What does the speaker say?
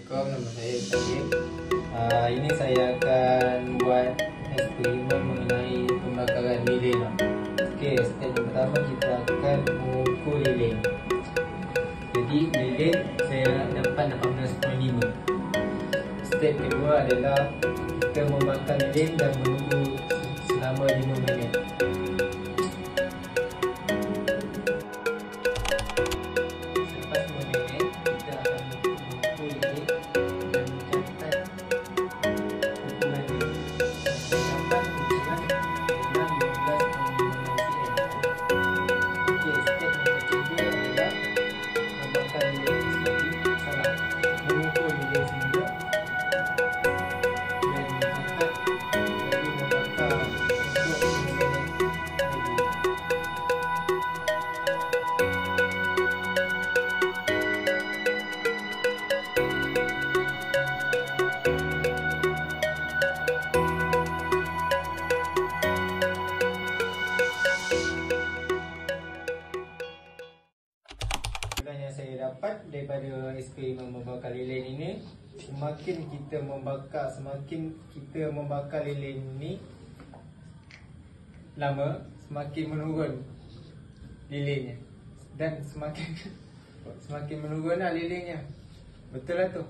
Assalamualaikum, nama saya Syakir. Ini saya akan buat eksperimen mengenai pembakaran lilin. Okey, step yang pertama kita akan mengukur lilin. Jadi lilin saya dapat 18.5. Step kedua adalah kita membakar lilin dan menunggu selama 5 minit. Yang saya dapat daripada eksperimen membakar lilin ini, semakin kita membakar lilin ini lama, semakin menurun lilinnya, dan semakin menurunlah lilinnya. Betul lah tu.